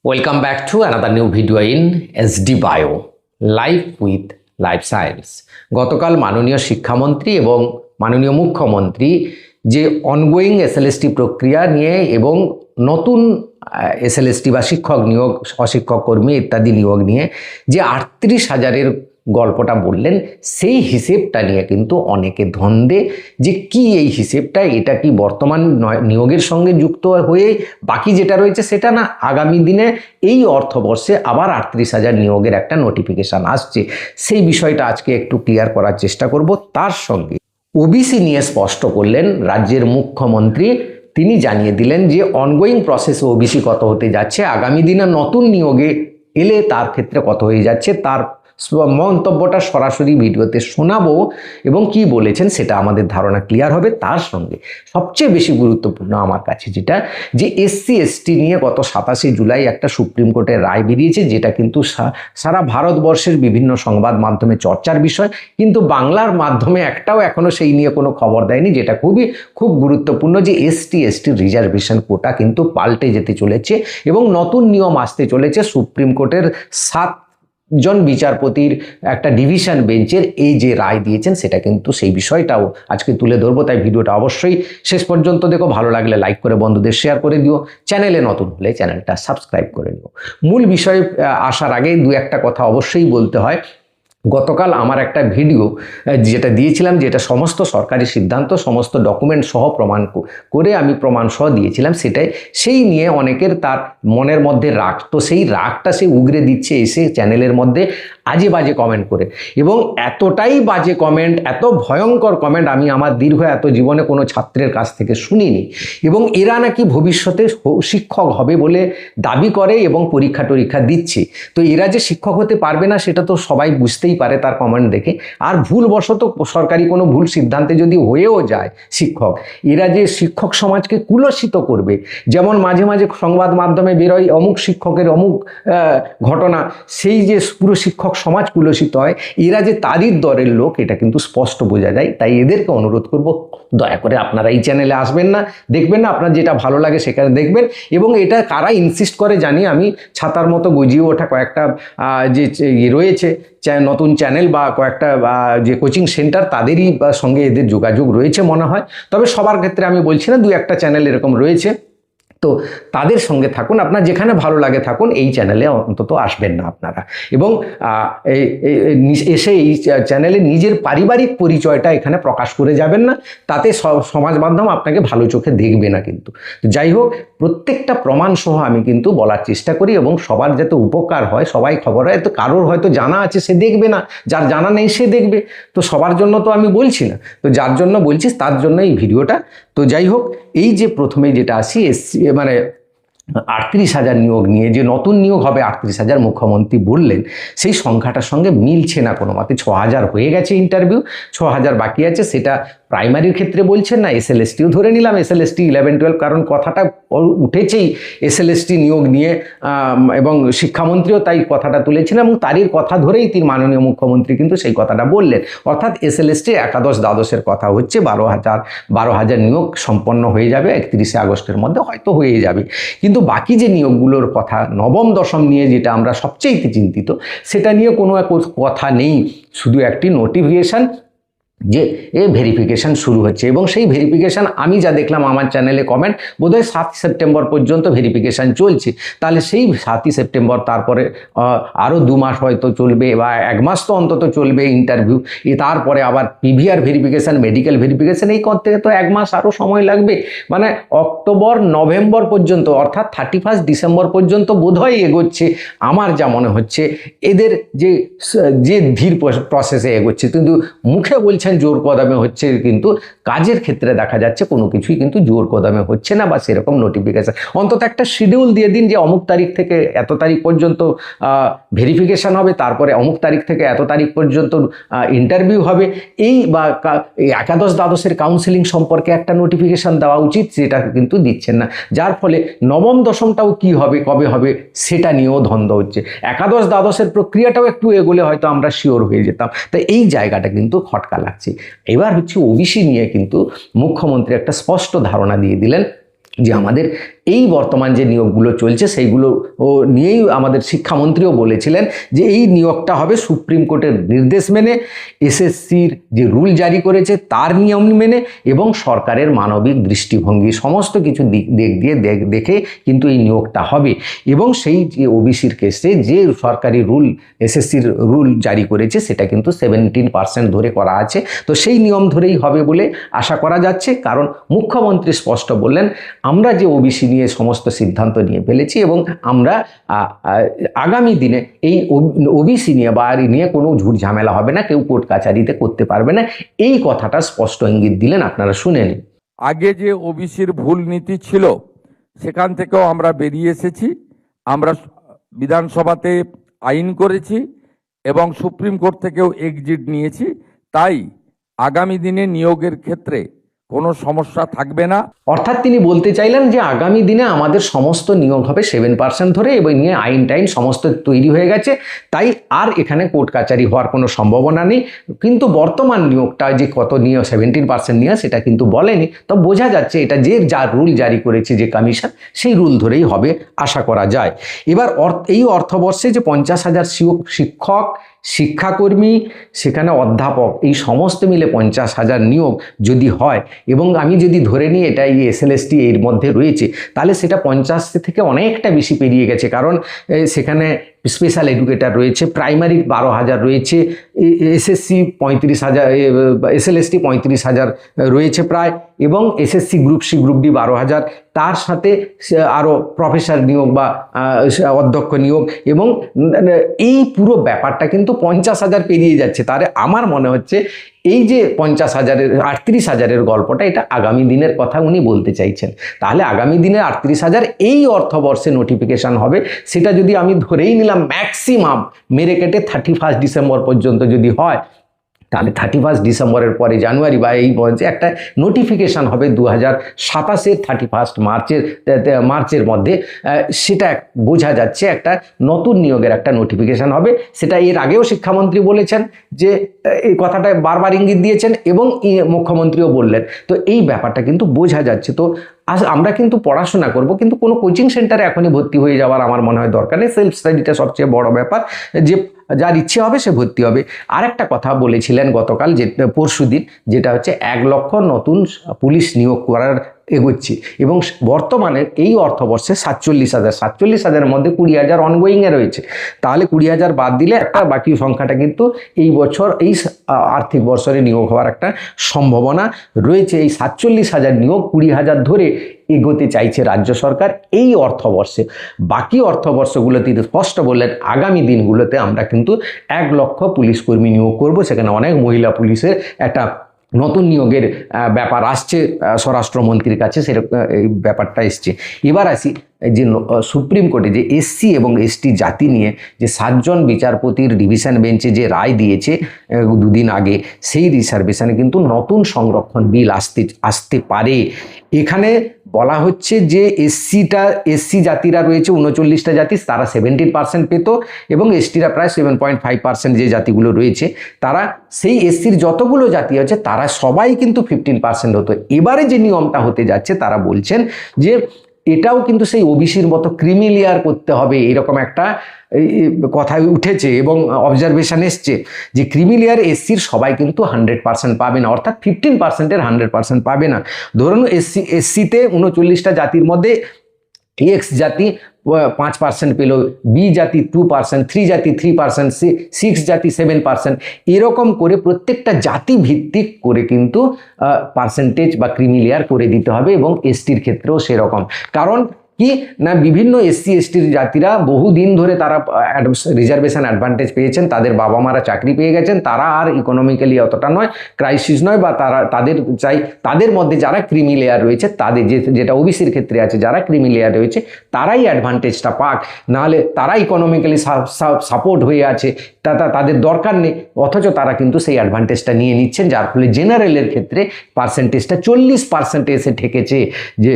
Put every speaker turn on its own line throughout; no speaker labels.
Welcome back to another new video in SD Bio, Life with Life Science. গতকাল মাননীয় শিক্ষামন্ত্রী এবং মাননীয় মুখ্যমন্ত্রী যে অনগোয়িং এসএলএসটি প্রক্রিয়া নিয়ে এবং নতুন এসএলএসটি বা শিক্ষক নিয়োগ, অশিক্ষক কর্মী ইত্যাদি নিয়োগ নিয়ে যে ৩৮,০০০-এর গল্পটা বললেন, সেই হিসেবটা নিয়ে কিন্তু অনেকে ধন্দে যে কি এই হিসেবটা, এটা কি বর্তমান নিয়োগের সঙ্গে যুক্ত হয়ে বাকি যেটা রয়েছে সেটা, না আগামী দিনে এই অর্থবর্ষে আবার ৩৮,০০০ নিয়োগের একটা নোটিফিকেশান আসছে, সেই বিষয়টা আজকে একটু ক্লিয়ার করার চেষ্টা করব। তার সঙ্গে ওবিসি নিয়ে স্পষ্ট করলেন রাজ্যের মুখ্যমন্ত্রী। তিনি জানিয়ে দিলেন যে অনগোয়িং প্রসেসে ওবিসি কত হতে যাচ্ছে, আগামী দিনে নতুন নিয়োগে এলে তার ক্ষেত্রে কত হয়ে যাচ্ছে, তার মন্তব্যটা সরাসরি ভিডিওতে শোনাবো এবং কি বলেছেন সেটা আমাদের ধারণা ক্লিয়ার হবে। তার সঙ্গে সবচেয়ে বেশি গুরুত্বপূর্ণ আমার কাছে যেটা, যে এসসি এসটি নিয়ে গত ২৭শে জুলাই একটা সুপ্রিম কোর্টের রায় বেরিয়েছে, যেটা কিন্তু সারা ভারতবর্ষের বিভিন্ন সংবাদ মাধ্যমে চর্চার বিষয়, কিন্তু বাংলার মাধ্যমে একটাও এখনো সেই নিয়ে কোনো খবর দেয়নি, যেটা খুব গুরুত্বপূর্ণ, যে এসটির রিজার্ভেশন কোটা কিন্তু পাল্টে যেতে চলেছে এবং নতুন নিয়ম আসতে চলেছে। সুপ্রিম কোর্টের ৭জন বিচারপতির একটা ডিভিশন বেঞ্চের এই যে রায় দিয়েছেন, সেটা কিন্তু সেই বিষয়টাও আজকে তুলে ধরবো। তাই ভিডিওটা অবশ্যই শেষ পর্যন্ত দেখো, ভালো লাগলে লাইক করে বন্ধুদের শেয়ার করে দিও, চ্যানেলে নতুন হলে চ্যানেলটা সাবস্ক্রাইব করে নিও। মূল বিষয়ে আসার আগে দু একটা কথা অবশ্যই বলতে হয়। গতকাল আমার একটা ভিডিও যেটা দিয়েছিলাম, যেটা সমস্ত সরকারি সিদ্ধান্ত সমস্ত ডকুমেন্ট সহ প্রমাণ করে আমি প্রমাণ সহ দিয়েছিলাম, সেই নিয়ে অনেকের তার মনের মধ্যে রাগ, তো সেই রাগটা সে উগরে দিচ্ছে এসে চ্যানেলের মধ্যে আজে বাজে কমেন্ট করে, এবং এতটাই বাজে কমেন্ট, এত ভয়ঙ্কর কমেন্ট আমি আমার দীর্ঘ এত জীবনে কোনো ছাত্রের কাছ থেকে শুনিনি। এবং এরা নাকি ভবিষ্যতে শিক্ষক হবে বলে দাবি করে এবং পরীক্ষা টরীক্ষা দিচ্ছে। তো এরা যে শিক্ষক হতে পারবে না সেটা তো সবাই বুঝতেই পারে তার কমেন্ট দেখে। আর ভুলবশত সরকারি কোনো ভুল সিদ্ধান্তে যদি হয়েও যায় শিক্ষক, এরা যে শিক্ষক সমাজকে কুলসিত করবে, যেমন মাঝে মাঝে সংবাদ মাধ্যমে বেরোয় অমুক শিক্ষকের অমুক ঘটনা, সেই যে পুরো শিক্ষক সমাজ কুলসিত হয়, এরা যে তারই দরের লোক এটা কিন্তু স্পষ্ট বোঝা যায়। তাই এদেরকে অনুরোধ করব, দয়া করে আপনারা এই চ্যানেলে আসবেন না, দেখবেন না, আপনার যেটা ভালো লাগে সেখানে দেখবেন। এবং এটা কারা ইনসিস্ট করে জানি, আমি ছাতার মতো গজিয়ে ওঠা কয়েকটা যে রয়েছে নতুন চ্যানেল বা কয়েকটা যে কোচিং সেন্টার, তাদেরই সঙ্গে এদের যোগাযোগ রয়েছে মনে হয়, তবে সবার ক্ষেত্রে আমি বলছি না, দু একটা চ্যানেল এরকম রয়েছে। তো তাদের সঙ্গে থাকুন, আপনার যেখানে ভালো লাগে থাকুন, এই চ্যানেলে অন্তত আসবেন না আপনারা। এবং এসে এই চ্যানেলে নিজের পারিবারিক পরিচয়টা এখানে প্রকাশ করে যাবেন না, তাতে সমাজ মাধ্যম আপনাকে ভালো চোখে দেখবে না। কিন্তু যাই হোক, প্রত্যেকটা প্রমাণ সহ আমি কিন্তু বলার চেষ্টা করি এবং সবার যাতে উপকার হয়, সবাই খবর হয়। তো কারোর হয়তো জানা আছে সে দেখবে না, যার জানা নেই সে দেখবে, তো সবার জন্য তো আমি বলছি না, তো যার জন্য বলছিস তার জন্য এই ভিডিওটা। তো যাই হোক, এই যে প্রথমে যেটা আসি মানে ৩৮,০০০ নিয়োগ নিয়ে, যে নতুন নিয়োগ হবে ৩৮,০০০ মুখ্যমন্ত্রী বললেন, সেই সংখ্যাটার সঙ্গে মিলছে না কোনো মতে। ৬,০০০ হয়ে গেছে ইন্টারভিউ, ৬,০০০ বাকি আছে। সেটা প্রাইমারির ক্ষেত্রে বলছেন না, এসএলএসটিও ধরে নিলাম, এসএলএসটি 11-12, কারণ কথাটা উঠেছেই এসএলএসটি নিয়োগ নিয়ে, এবং শিক্ষামন্ত্রীও তাই কথাটা তুলেছিলেন এবং তারই কথা ধরেই তিনি মাননীয় মুখ্যমন্ত্রী কিন্তু সেই কথাটা বললেন। অর্থাৎ এসএলএসটি একাদশ দ্বাদশের কথা হচ্ছে, ১২,০০০ নিয়োগ সম্পন্ন হয়ে যাবে ৩১শে আগস্টের মধ্যে, হয়তো হয়ে যাবে। কিন্তু বাকি যে নিয়োগগুলোর কথা, নবম দশম নিয়ে যেটা আমরা সবচেয়ে চিন্তিত, সেটা নিয়ে কোনো কথা নেই, শুধু একটি নোটিফিকেশান যে ভেরিফিকেশান শুরু হচ্ছে। এবং সেই ভেরিফিকেশান আমি যা দেখলাম আমার চ্যানেলে কমেন্ট, বোধহয় ৭ সেপ্টেম্বর পর্যন্ত ভেরিফিকেশান চলছে। তাহলে সেই ৭ই সেপ্টেম্বর, তারপরে আরও ২ মাস হয়তো চলবে বা ১ মাস তো অন্তত চলবে ইন্টারভিউ, তারপরে আবার পিভিআর ভেরিফিকেশান, মেডিকেল ভেরিফিকেশান, এই করতে তো ১ মাস আরও সময় লাগবে। মানে অক্টোবর নভেম্বর পর্যন্ত, অর্থাৎ 31 ডিসেম্বর পর্যন্ত বোধহয় এগোচ্ছে আমার যা মনে হচ্ছে, এদের যে ধীর প্রসেসে এগোচ্ছে। কিন্তু মুখে বলছেন জোর কদমে হচ্ছে, কিন্তু কাজের ক্ষেত্রে দেখা যাচ্ছে কোনো কিছুই কিন্তু জোর কদমে হচ্ছে না, বা সেরকম নোটিফিকেশান। অন্তত একটা শিডিউল দিয়ে দিন যে অমুক তারিখ থেকে এত তারিখ পর্যন্ত ভেরিফিকেশান হবে, তারপরে অমুক তারিখ থেকে এত তারিখ পর্যন্ত ইন্টারভিউ হবে। এই বা একাদশ দ্বাদশের কাউন্সেলিং সম্পর্কে একটা নোটিফিকেশান দেওয়া উচিত, সেটা কিন্তু দিচ্ছেন না। যার ফলে নবম দশমটাও কি হবে, কবে হবে, সেটা নিয়েও দ্বন্দ্ব হচ্ছে। একাদশ দ্বাদশের প্রক্রিয়াটাও একটু এগোলে হয়তো আমরা শিওর হয়ে যেতাম। তাই এই জায়গাটা কিন্তু খটকা লাগছে। এবার হচ্ছে ওবিসি নিয়ে কিন্তু মুখ্যমন্ত্রী একটা স্পষ্ট ধারণা দিয়ে দিলেন যে আমাদের এই বর্তমান যে নিয়োগগুলো চলছে সেইগুলো নিয়েই আমাদের শিক্ষামন্ত্রীও বলেছিলেন যে এই নিয়োগটা হবে সুপ্রিম কোর্টের নির্দেশ মেনে, এসএসসির যে রুল জারি করেছে তার নিয়ম মেনে এবং সরকারের মানবিক দৃষ্টিভঙ্গি সমস্ত কিছু দিক দিয়ে দেখে কিন্তু এই নিয়োগটা হবে। এবং সেই যে ওবিসির কেসে যে সরকারি রুল এসএসসির রুল জারি করেছে সেটা কিন্তু 17% ধরে করা আছে, তো সেই নিয়ম ধরেই হবে বলে আশা করা যাচ্ছে। কারণ মুখ্যমন্ত্রী স্পষ্ট বললেন আমরা যে ওবিসি নিয়ে সমস্ত সিদ্ধান্ত নিয়ে ফেলেছি এবং আমরা আগামী দিনে এই ওবিসি নিয়ে বা নিয়ে কোনো ঝুট ঝামেলা হবে না, কেউ কোর্ট কাছারিতে করতে পারবে না, এই কথাটা স্পষ্ট ইঙ্গিত দিলেন। আপনারা শুনে নিন।
আগে যে ওবিসির ভুল নীতি ছিল সেখান থেকেও আমরা বেরিয়ে এসেছি। আমরা বিধানসভাতে আইন করেছি এবং সুপ্রিম কোর্ট থেকেও এক্সিট নিয়েছি। তাই আগামী দিনে নিয়োগের ক্ষেত্রে কোনো সমস্যা থাকবে না।
অর্থাৎ তিনি বলতে চাইলেন যে আগামী দিনে আমাদের সমস্ত নিয়োগ হবে 7% ধরে এবং নিয়ে আইন টাইন সমস্ত তৈরি হয়ে গেছে, তাই আর এখানে কোর্ট কাচারি হওয়ার কোনো সম্ভাবনা নেই। কিন্তু বর্তমান নিয়োগটা যে কত নিয়োগ 17% নিয়ে সেটা কিন্তু বলেনি, তো বোঝা যাচ্ছে এটা যে যার রুল জারি করেছে যে কমিশন সেই রুল ধরেই হবে আশা করা যায়। এবার এই অর্থবর্ষে যে 50,000 শিক্ষক, শিক্ষাকর্মী, সেখানে অধ্যাপক, এই সমস্ত মিলে 50,000 নিয়োগ যদি হয় এবং আমি যদি ধরে নিই এটা এই এসএলএসটি এর মধ্যে রয়েছে, তাহলে সেটা 50 থেকে অনেকটা বেশি পেরিয়ে গেছে। কারণ সেখানে স্পেশাল এডুকেটর রয়েছে, প্রাইমারি 12,000 রয়েছে, এসএসসি 35,000, এসএলএসটি 35,000 রয়েছে প্রায়, এবং SSC group C group D 12,000, তার সাথে আরও প্রফেসর নিয়োগ বা অধ্যক্ষ নিয়োগ, এবং এই পুরো ব্যাপারটা কিন্তু 50,000 পেরিয়ে যাচ্ছে। তাহলে আমার মনে হচ্ছে এই যে 50,000-এর 38,000-এর গল্পটা এটা আগামী দিনের কথা উনি বলতে চাইছেন। তাহলে আগামী দিনে 38,000 এই অর্থবর্ষে নোটিফিকেশান হবে, সেটা যদি আমি ধরেই নিলাম ম্যাক্সিমাম মেরে কেটে 31 ডিসেম্বর পর্যন্ত যদি হয়, তাহলে 31 ডিসেম্বরের পরে জানুয়ারি বা এই বয়সে একটা নোটিফিকেশান হবে 2027-এর 31 মার্চের মধ্যে। সেটা বোঝা যাচ্ছে একটা নতুন নিয়োগের একটা নোটিফিকেশান হবে। সেটা এর আগেও শিক্ষামন্ত্রী বলেছেন যে এই কথাটা বারবার ইঙ্গিত দিয়েছেন এবং মুখ্যমন্ত্রীও বললেন, তো এই ব্যাপারটা কিন্তু বোঝা যাচ্ছে। তো আমরা কিন্তু পড়াশোনা করব, কিন্তু কোনো কোচিং সেন্টারে এখনই ভর্তি হয়ে যাওয়ার আমার মনে হয় দরকার নেই। সেলফ স্টাডিটা সবচেয়ে বড় ব্যাপার, যে যার ইচ্ছে হবে সে ভর্তি হবে। আর একটা কথা বলেছিলেন গতকাল, যে পরশুদিন, যেটা হচ্ছে 1 লক্ষ নতুন পুলিশ নিয়োগ করার এগোচ্ছি এবং বর্তমানে এই অর্থবর্ষে 47,000 মধ্যে 20,000 অনগোয়িংয়ে রয়েছে। তাহলে 20,000 বাদ দিলে একটা বাকি সংখ্যাটা কিন্তু এই বছর এই আর্থিক বছরে নিয়োগ হওয়ার একটা সম্ভাবনা রয়েছে। এই 47,000 নিয়োগ 20,000 ধরে এগোতে চাইছে রাজ্য সরকার এই অর্থবর্ষে। বাকি অর্থবর্ষগুলোতে স্পষ্ট বললেন আগামী দিনগুলোতে আমরা কিন্তু 1 লক্ষ পুলিশ কর্মী নিয়োগ করব। সেখানে অনেক মহিলা পুলিশের একটা নতুন নিয়োগের ব্যাপার আসছে স্বরাষ্ট্রমন্ত্রীর কাছে, সেরকম এই ব্যাপারটা এসছে। এবার আসি যে সুপ্রিম কোর্টে যে এসসি এবং এসটি জাতি নিয়ে যে 7 জন বিচারপতির ডিভিশন বেঞ্চে যে রায় দিয়েছে দুদিন আগে, সেই রিজার্ভেশনে কিন্তু নতুন সংরক্ষণ বিল আসতে পারে। এখানে বলা হচ্ছে যে এসসি জাতিরা রয়েছে 39টা জাতি, তারা 17% পেত এবং এসটিরা প্রায় 7.5% যে জাতিগুলো রয়েছে তারা, সেই এসসির যতগুলো জাতি আছে তারা সবাই কিন্তু 15% হতো। এবারে যে নিয়মটা হতে যাচ্ছে তারা বলছেন যে এটাও কিন্তু সেই ওবিসির মতো ক্রিমি লেয়ার করতে হবে, এরকম একটা কথা উঠেছে এবং অবজারভেশন এসছে যে ক্রিমি লেয়ার এসসির সবাই কিন্তু 100% পাবে না, অর্থাৎ 15%-এর 100% পাবে না। ধরুন এসসিতে 39টা জাতির মধ্যে এক্স জাতি 5% পেল, বি জাতি 2%, 3 জাতি 3%, 6 জাতি 7%, এরকম করে প্রত্যেকটা জাতি ভিত্তিক করে কিন্তু পার্সেন্টেজ বা ক্রিমি লেয়ার করে দিতে হবে এবং এসটির ক্ষেত্রেও সেরকম। কারণ কি না, বিভিন্ন এসসি এসটির জাতিরা বহুদিন ধরে তারা রিজার্ভেশন অ্যাডভান্টেজ পেয়েছেন, তাদের বাবা মারা চাকরি পেয়ে গেছেন, তারা আর ইকোনমিক্যালি অতটা নয়, ক্রাইসিস নয়, বা তাদের মধ্যে যারা ক্রিমি লেয়ার রয়েছে, তাদের যেটা ওবিসির ক্ষেত্রে আছে, যারা ক্রিমি লেয়ার রয়েছে তারাই অ্যাডভান্টেজটা পাক, নাহলে তারা ইকোনমিক্যালি সাপোর্ট হয়ে আছে, তাদের দরকার নেই, অথচ তারা কিন্তু সেই অ্যাডভান্টেজটা নিয়ে নিচ্ছেন, যার ফলে জেনারেলের ক্ষেত্রে পার্সেন্টেজটা 40% এসে ঠেকেছে। যে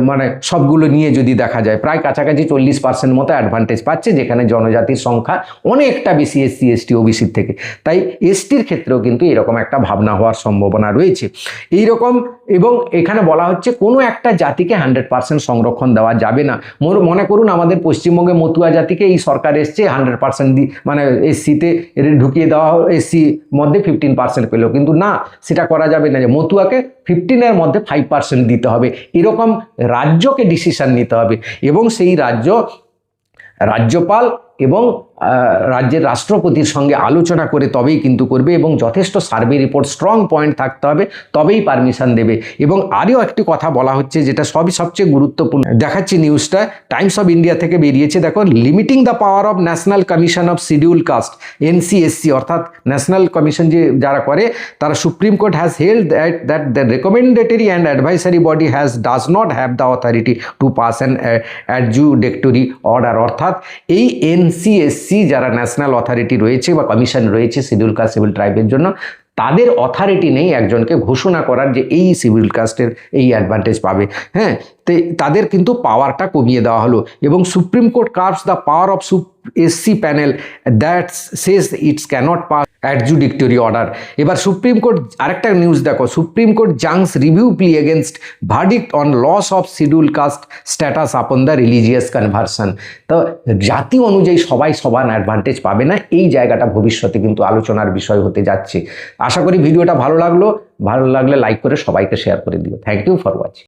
মানে সবগুলো নিয়ে যদি দেখা যায় প্রায় কাছাকাছি 40% মতো অ্যাডভান্টেজ পাচ্ছে, যেখানে জনজাতির সংখ্যা অনেকটা বেশি এসসি এসটি ওবিসির থেকে। তাই এসটির ক্ষেত্রেও কিন্তু এরকম একটা ভাবনা হওয়ার সম্ভাবনা রয়েছে এইরকম। এবং এখানে বলা হচ্ছে কোনো একটা জাতিকে 100% সংরক্ষণ দেওয়া যাবে না। মনে করুন আমাদের পশ্চিমবঙ্গে মতুয়া জাতিকে এই সরকার এসছে 100% মানে এসসিতে ঢুকিয়ে দেওয়া, এসসি মধ্যে 15% পেল, কিন্তু না, সেটা করা যাবে না, যে মতুয়াকে 15-এর মধ্যে 5% দিতে হবে। এরকম রাজ্যকে ডিসিশন নিতে হবে এবং সেই রাজ্যপাল এবং রাজ্যের রাষ্ট্রপতির সঙ্গে আলোচনা করে তবেই কিন্তু করবে, এবং যথেষ্ট সার্ভে রিপোর্ট, স্ট্রং পয়েন্ট থাকতে হবে, তবেই পারমিশন দেবে। এবং আরও একটি কথা বলা হচ্ছে, যেটা সবচেয়ে গুরুত্বপূর্ণ, দেখাচ্ছি নিউজটা, টাইমস অফ ইন্ডিয়া থেকে বেরিয়েছে, দেখো, limiting the power of National Commission of schedule Caste NCSC, অর্থাৎ ন্যাশনাল কমিশন যারা করে তারা, Supreme Court has held that the recommendatory and advisory body does not have the authority to pass an adjudicatory order. অর্থাৎ এই NCSC যারা national authority রয়েছে বা commission রয়েছে শিডিউল কাস্ট সিভিল ট্রাইবের জন্য, তাদের অথরিটি নেই একজনকে ঘোষণা করার যে এই সিভিল কাস্টের এই অ্যাডভান্টেজ পাবে। হ্যাঁ, তো তাদের কিন্তু পাওয়ারটা কমিয়ে দেওয়া হলো। এবং Supreme Court curbs the power of SC panel that says it's cannot pass adjudicatory order. এবার সুপ্রিম কোর্ট, আরেকটা নিউজ দেখো, Supreme Court junks review plea against verdict on loss of schedule caste status upon the religious conversion. তো জাতি অনুযায়ী সবাই সমান advantage পাবে না, এই জায়গাটা ভবিষ্যতে কিন্তু আলোচনার বিষয় হতে যাচ্ছে। আশা করি ভিডিওটা ভালো লাগলে লাইক করে সবাইকে শেয়ার করে দিও। Thank you for watching.